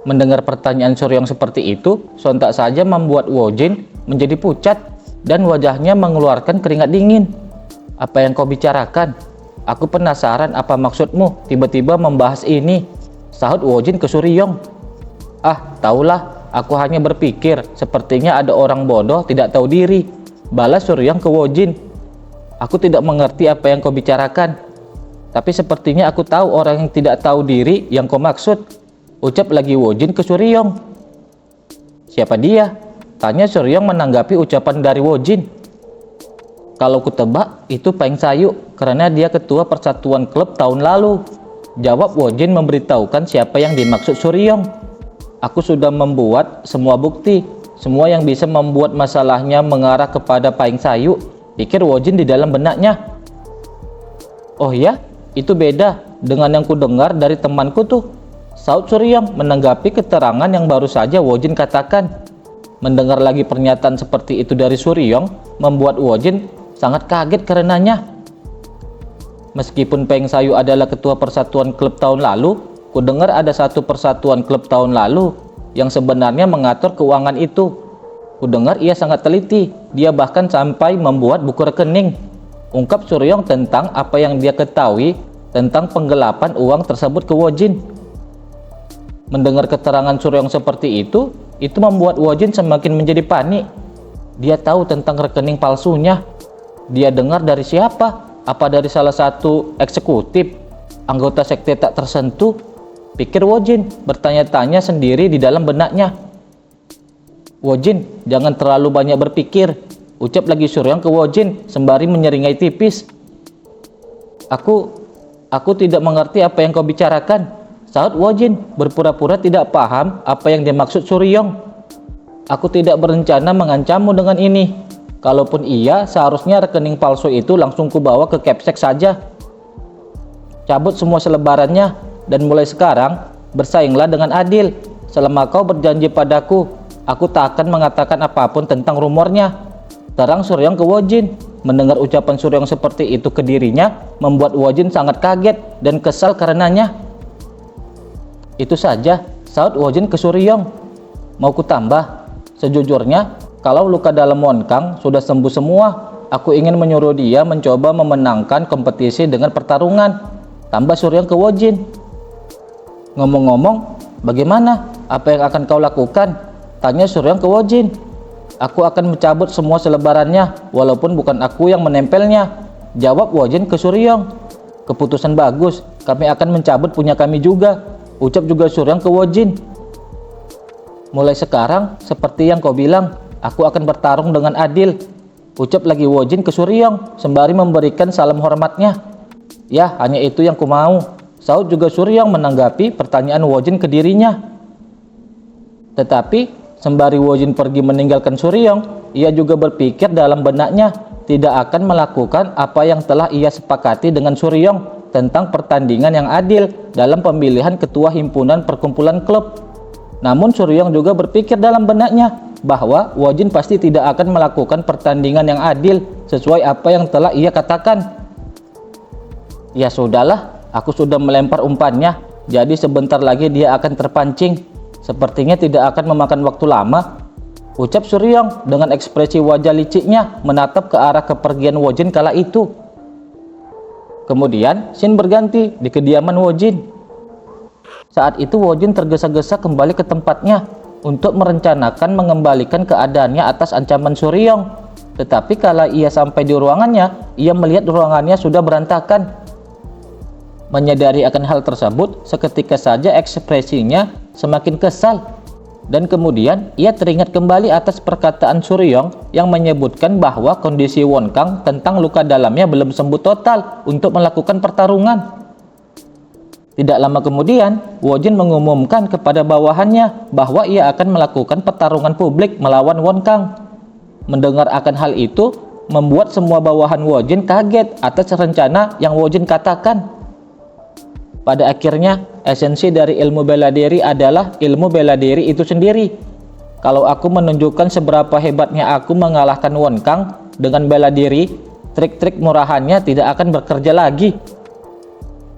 Mendengar pertanyaan Suryong seperti itu, sontak saja membuat Wojin menjadi pucat dan wajahnya mengeluarkan keringat dingin. "Apa yang kau bicarakan? Aku penasaran apa maksudmu tiba-tiba membahas ini," sahut Wojin ke Suryong. "Ah, taulah, aku hanya berpikir sepertinya ada orang bodoh tidak tahu diri," balas Suryong ke Wojin. "Aku tidak mengerti apa yang kau bicarakan, tapi sepertinya aku tahu orang yang tidak tahu diri yang kau maksud," ucap lagi Wojin ke Suryong. "Siapa dia?" tanya Suryong menanggapi ucapan dari Wojin. "Kalau ku tebak itu Peng Sayu karena dia ketua persatuan klub tahun lalu," jawab Wojin memberitahukan siapa yang dimaksud Suryong. "Aku sudah membuat semua bukti, semua yang bisa membuat masalahnya mengarah kepada Peng Sayu," pikir Wojin di dalam benaknya. "Oh ya, itu beda dengan yang ku dengar dari temanku tuh," sahut Suryong menanggapi keterangan yang baru saja Wojin katakan. Mendengar lagi pernyataan seperti itu dari Suryong membuat Wojin sangat kaget karenanya. "Meskipun Peng Sayu adalah ketua persatuan klub tahun lalu, ku dengar ada satu persatuan klub tahun lalu yang sebenarnya mengatur keuangan itu. Ku dengar ia sangat teliti, dia bahkan sampai membuat buku rekening," ungkap Suryong tentang apa yang dia ketahui tentang penggelapan uang tersebut ke Wojin. Mendengar keterangan Suryong seperti itu membuat Wojin semakin menjadi panik. Dia tahu tentang rekening palsunya. Dia dengar dari siapa? Apa dari salah satu eksekutif, anggota sekte tak tersentuh? Pikir Wojin, bertanya-tanya sendiri di dalam benaknya. "Wojin, jangan terlalu banyak berpikir," ucap lagi Suryong ke Wojin sembari menyeringai tipis. Aku tidak mengerti apa yang kau bicarakan," sahut Wojin berpura-pura tidak paham apa yang dimaksud Suryong. "Aku tidak berencana mengancammu dengan ini. Kalaupun iya, seharusnya rekening palsu itu langsung kubawa ke Capsek saja. Cabut semua selebarannya dan mulai sekarang bersainglah dengan adil. Selama kau berjanji padaku, aku tak akan mengatakan apapun tentang rumornya," terang Suryong ke Wojin. Mendengar ucapan Suryong seperti itu ke dirinya membuat Wojin sangat kaget dan kesal karenanya. "Itu saja," sahut Wojin ke Suryong. "Mau ku tambah? Sejujurnya, kalau luka dalam Wonkang sudah sembuh semua, aku ingin menyuruh dia mencoba memenangkan kompetisi dengan pertarungan," tambah Suryong ke Wojin. "Ngomong-ngomong, bagaimana? Apa yang akan kau lakukan?" tanya Suryong ke Wojin. "Aku akan mencabut semua selebarannya, walaupun bukan aku yang menempelnya," jawab Wojin ke Suryong. "Keputusan bagus, kami akan mencabut punya kami juga," ucap juga Suryong ke Wojin. "Mulai sekarang, seperti yang kau bilang, aku akan bertarung dengan adil," ucap lagi Wojin ke Suryong sembari memberikan salam hormatnya. "Ya, hanya itu yang ku mau," sahut juga Suryong menanggapi pertanyaan Wojin ke dirinya. Tetapi sembari Wojin pergi meninggalkan Suryong, ia juga berpikir dalam benaknya tidak akan melakukan apa yang telah ia sepakati dengan Suryong tentang pertandingan yang adil dalam pemilihan ketua himpunan perkumpulan klub. Namun Suryong juga berpikir dalam benaknya bahwa Wojin pasti tidak akan melakukan pertandingan yang adil sesuai apa yang telah ia katakan. "Ya sudahlah, aku sudah melempar umpannya, jadi sebentar lagi dia akan terpancing. Sepertinya tidak akan memakan waktu lama," ucap Suryong dengan ekspresi wajah liciknya menatap ke arah kepergian Wojin kala itu. Kemudian scene berganti di kediaman Wojin. Saat itu Wojin tergesa-gesa kembali ke tempatnya untuk merencanakan mengembalikan keadaannya atas ancaman Suryong. Tetapi kala ia sampai di ruangannya, ia melihat ruangannya sudah berantakan. Menyadari akan hal tersebut, seketika saja ekspresinya semakin kesal. Dan kemudian ia teringat kembali atas perkataan Suryong yang menyebutkan bahwa kondisi Wonkang tentang luka dalamnya belum sembuh total untuk melakukan pertarungan. Tidak lama kemudian, Wojin mengumumkan kepada bawahannya bahwa ia akan melakukan pertarungan publik melawan Wonkang. Mendengar akan hal itu, membuat semua bawahan Wojin kaget atas rencana yang Wojin katakan. Pada akhirnya, esensi dari ilmu bela diri adalah ilmu bela diri itu sendiri. Kalau aku menunjukkan seberapa hebatnya aku mengalahkan Wonkang dengan bela diri, trik-trik murahannya tidak akan bekerja lagi.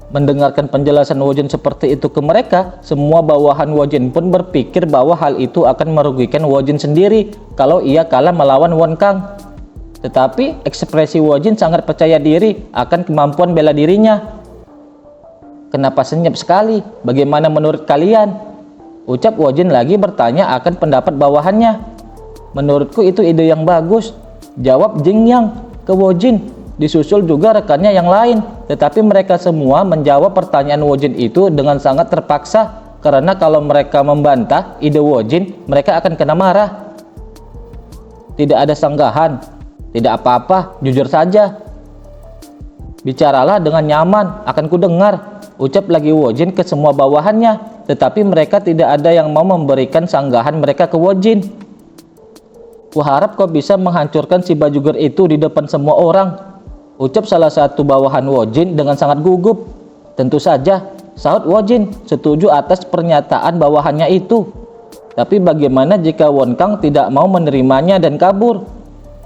Mendengarkan penjelasan Wojin seperti itu ke mereka, semua bawahan Wojin pun berpikir bahwa hal itu akan merugikan Wojin sendiri kalau ia kalah melawan Won Kang. Tetapi ekspresi Wojin sangat percaya diri akan kemampuan bela dirinya. "Kenapa senyap sekali? Bagaimana menurut kalian?" ucap Wojin lagi bertanya akan pendapat bawahannya. "Menurutku itu ide yang bagus," jawab Jing Yang ke Wojin. Disusul juga rekannya yang lain, tetapi mereka semua menjawab pertanyaan Wojin itu dengan sangat terpaksa, karena kalau mereka membantah ide Wojin, mereka akan kena marah. "Tidak ada sanggahan, tidak apa-apa, jujur saja. Bicaralah dengan nyaman, akan kudengar," ucap lagi Wojin ke semua bawahannya, tetapi mereka tidak ada yang mau memberikan sanggahan mereka ke Wojin. "Kuharap kau bisa menghancurkan si bajuger itu di depan semua orang," ucap salah satu bawahan Wojin dengan sangat gugup. "Tentu saja," sahut Wojin, setuju atas pernyataan bawahannya itu. "Tapi bagaimana jika Won Kang tidak mau menerimanya dan kabur?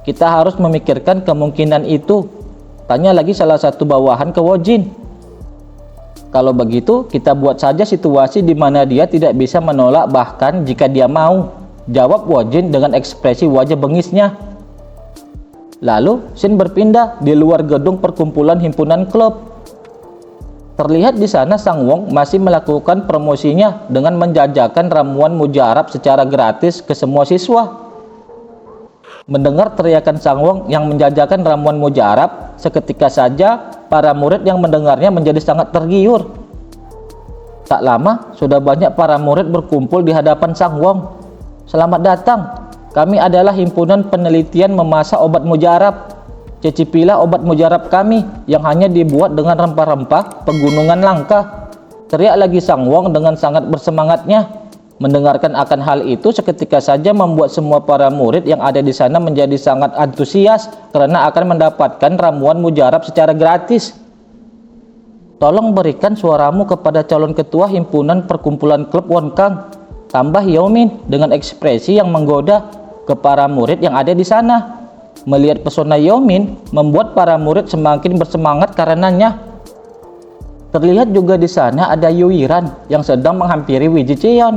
Kita harus memikirkan kemungkinan itu," tanya lagi salah satu bawahan ke Wojin. "Kalau begitu kita buat saja situasi di mana dia tidak bisa menolak bahkan jika dia mau," jawab Wojin dengan ekspresi wajah bengisnya. Lalu scene berpindah di luar gedung perkumpulan himpunan klub. Terlihat di sana Sang Wong masih melakukan promosinya dengan menjajakan ramuan mujarab secara gratis ke semua siswa. Mendengar teriakan Sang Wong yang menjajakan ramuan mujarab, seketika saja para murid yang mendengarnya menjadi sangat tergiur. Tak lama sudah banyak para murid berkumpul di hadapan Sang Wong. "Selamat datang. Kami adalah himpunan penelitian memasak obat mujarab. Cicipilah obat mujarab kami yang hanya dibuat dengan rempah-rempah pegunungan langka," teriak lagi Sang Wong dengan sangat bersemangatnya. Mendengarkan akan hal itu seketika saja membuat semua para murid yang ada di sana menjadi sangat antusias karena akan mendapatkan ramuan mujarab secara gratis. "Tolong berikan suaramu kepada calon ketua himpunan perkumpulan klub Won Kang," tambah Yomin dengan ekspresi yang menggoda ke para murid yang ada di sana. Melihat pesona Yomin membuat para murid semakin bersemangat karenanya. Terlihat juga di sana ada Yuiran yang sedang menghampiri Wee Ji Cheon.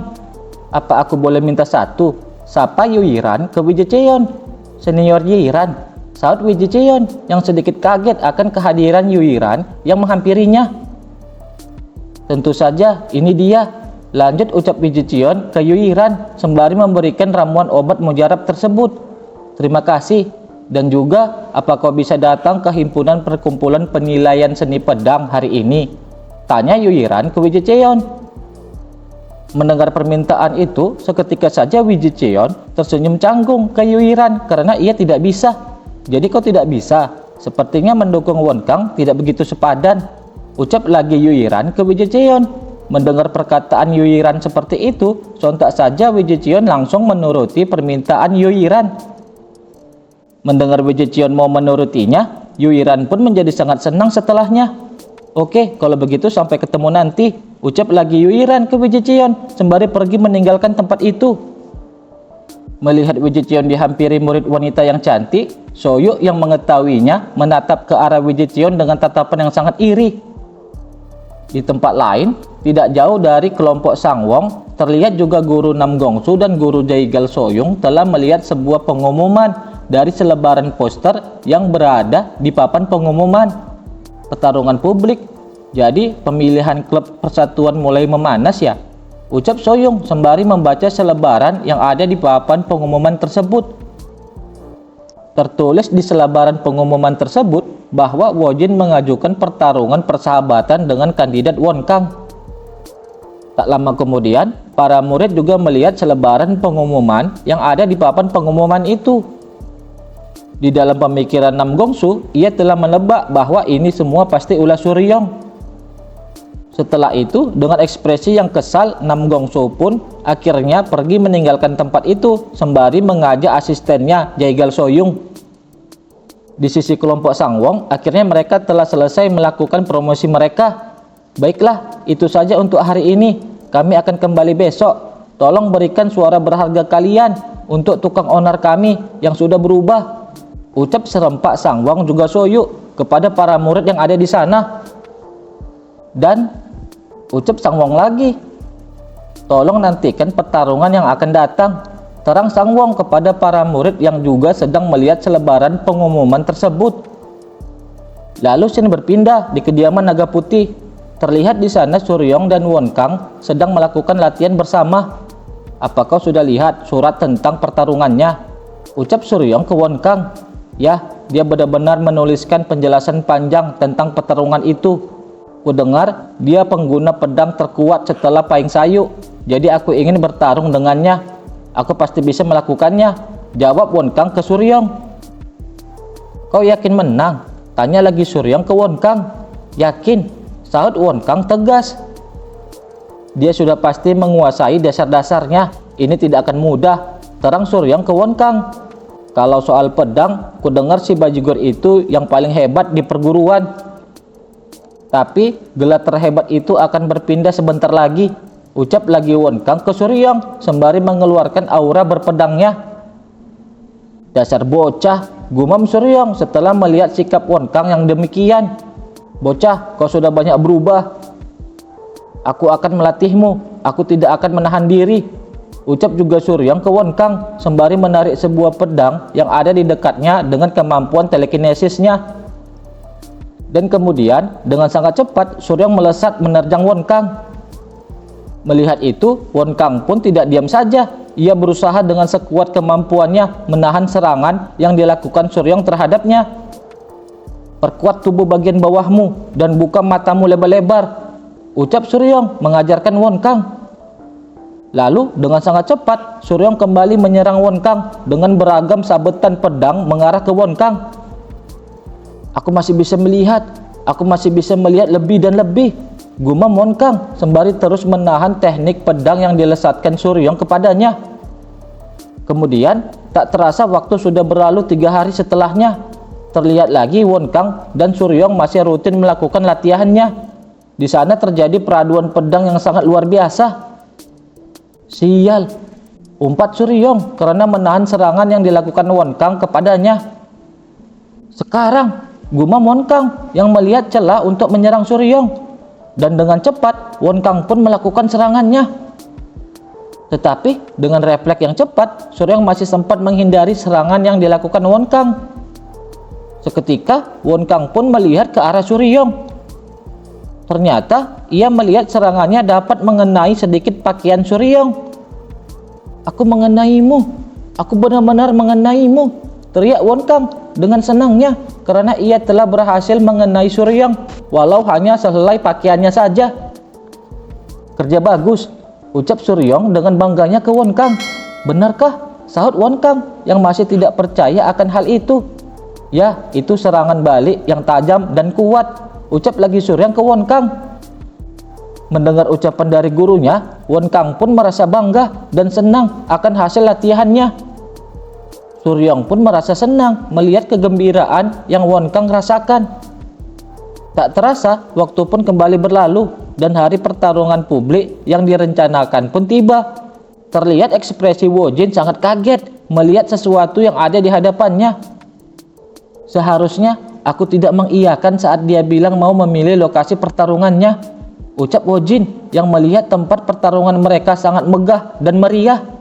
"Apa aku boleh minta satu?" sapa Yuiran ke Wee Ji Cheon. "Senior Yiran," sahut Wee Ji Cheon yang sedikit kaget akan kehadiran Yuiran yang menghampirinya. "Tentu saja, ini dia," lanjut ucap Wee Ji Cheon ke Yuiran sembari memberikan ramuan obat mujarab tersebut. "Terima kasih. Dan juga, apa kau bisa datang ke himpunan perkumpulan penilaian seni pedang hari ini?" tanya Yuiran ke Wee Ji Cheon. Mendengar permintaan itu, seketika saja Wee Ji Cheon tersenyum canggung ke Yuiran karena ia tidak bisa. "Jadi kau tidak bisa? Sepertinya mendukung Won Kang tidak begitu sepadan," ucap lagi Yuiran ke Wee Ji Cheon. Mendengar perkataan Yuiran seperti itu, sontak saja Wee Ji Cheon langsung menuruti permintaan Yuiran. Mendengar Wee Ji Cheon mau menurutinya, Yuiran pun menjadi sangat senang setelahnya. "Oke, kalau begitu sampai ketemu nanti," ucap lagi Yuiran ke Wee Ji Cheon sembari pergi meninggalkan tempat itu. Melihat Wee Ji Cheon dihampiri murid wanita yang cantik, Soyuk yang mengetahuinya menatap ke arah Wee Ji Cheon dengan tatapan yang sangat iri. Di tempat lain, tidak jauh dari kelompok Sang Wong, terlihat juga guru Nam Gongsu dan guru Jaigal Soyung telah melihat sebuah pengumuman dari selebaran poster yang berada di papan pengumuman. "Pertarungan publik, jadi pemilihan klub persatuan mulai memanas ya?" ucap Soyung sembari membaca selebaran yang ada di papan pengumuman tersebut. Tertulis di selebaran pengumuman tersebut bahwa Wojin mengajukan pertarungan persahabatan dengan kandidat Won Kang. Tak lama kemudian, para murid juga melihat selebaran pengumuman yang ada di papan pengumuman itu. Di dalam pemikiran Nam Gongsu, ia telah menebak bahwa ini semua pasti ulah Suryong. Setelah itu, dengan ekspresi yang kesal, Nam Gongsu pun akhirnya pergi meninggalkan tempat itu sembari mengajak asistennya Jaigal Soyung. Di sisi kelompok Sang Wong, akhirnya mereka telah selesai melakukan promosi mereka. "Baiklah, itu saja untuk hari ini. Kami akan kembali besok. Tolong berikan suara berharga kalian untuk tukang onar kami yang sudah berubah," ucap serempak Sang Wong juga Soyuk kepada para murid yang ada di sana. Dan ucap Sang Wong lagi, "Tolong nantikan pertarungan yang akan datang," terang Sang Wong kepada para murid yang juga sedang melihat selebaran pengumuman tersebut. Lalu scene berpindah di kediaman Naga Putih. Terlihat di sana Suryong dan Won Kang sedang melakukan latihan bersama. "Apa kau sudah lihat surat tentang pertarungannya?" ucap Suryong ke Won Kang. "Ya, dia benar-benar menuliskan penjelasan panjang tentang pertarungan itu. Kudengar dia pengguna pedang terkuat setelah Paing Sayu. Jadi aku ingin bertarung dengannya. Aku pasti bisa melakukannya," jawab Won Kang ke Suryong. "Kau yakin menang?" tanya lagi Suryong ke Won Kang. "Yakin," sahut Won Kang tegas. "Dia sudah pasti menguasai dasar-dasarnya. Ini tidak akan mudah," terang Suryong ke Won Kang. "Kalau soal pedang, kudengar si bajigur itu yang paling hebat di perguruan. Tapi gelar terhebat itu akan berpindah sebentar lagi," ucap lagi Won Kang ke Suryong sembari mengeluarkan aura berpedangnya. "Dasar bocah," gumam Suryong setelah melihat sikap Won Kang yang demikian. "Bocah, kau sudah banyak berubah. Aku akan melatihmu, aku tidak akan menahan diri," ucap juga Suryong ke Won Kang sembari menarik sebuah pedang yang ada di dekatnya dengan kemampuan telekinesisnya. Dan kemudian dengan sangat cepat Suryong melesat menerjang Won Kang. Melihat itu, Won Kang pun tidak diam saja. Ia berusaha dengan sekuat kemampuannya menahan serangan yang dilakukan Suryong terhadapnya. "Perkuat tubuh bagian bawahmu dan buka matamu lebar-lebar," ucap Suryong mengajarkan Won Kang. Lalu dengan sangat cepat Suryong kembali menyerang Won Kang dengan beragam sabetan pedang mengarah ke Won Kang. "Aku masih bisa melihat, aku masih bisa melihat lebih dan lebih," gumam Won Kang sembari terus menahan teknik pedang yang dilesatkan Suryong kepadanya. Kemudian tak terasa waktu sudah berlalu 3 hari setelahnya. Terlihat lagi Won Kang dan Suryong masih rutin melakukan latihannya. Di sana terjadi peraduan pedang yang sangat luar biasa. "Sial," umpat Suryong karena menahan serangan yang dilakukan Won Kang kepadanya. "Sekarang," gumam Won Kang yang melihat celah untuk menyerang Suryong. Dan dengan cepat Won Kang pun melakukan serangannya. Tetapi dengan refleks yang cepat, Suryong masih sempat menghindari serangan yang dilakukan Won Kang. Seketika Won Kang pun melihat ke arah Suryong. Ternyata ia melihat serangannya dapat mengenai sedikit pakaian Suryong. "Aku mengenaimu, aku benar-benar mengenaimu," teriak Won Kang dengan senangnya karena ia telah berhasil mengenai Suryong walau hanya sehelai pakaiannya saja. "Kerja bagus," ucap Suryong dengan bangganya ke Won Kang. "Benarkah?" sahut Won Kang yang masih tidak percaya akan hal itu. "Ya, itu serangan balik yang tajam dan kuat," ucap lagi Suryong ke Won Kang. Mendengar ucapan dari gurunya, Won Kang pun merasa bangga dan senang akan hasil latihannya. Suryong pun merasa senang melihat kegembiraan yang Won Kang rasakan. Tak terasa waktu pun kembali berlalu dan hari pertarungan publik yang direncanakan pun tiba. Terlihat ekspresi Wojin sangat kaget melihat sesuatu yang ada di hadapannya. "Seharusnya aku tidak mengiyakan saat dia bilang mau memilih lokasi pertarungannya," ucap Wojin yang melihat tempat pertarungan mereka sangat megah dan meriah.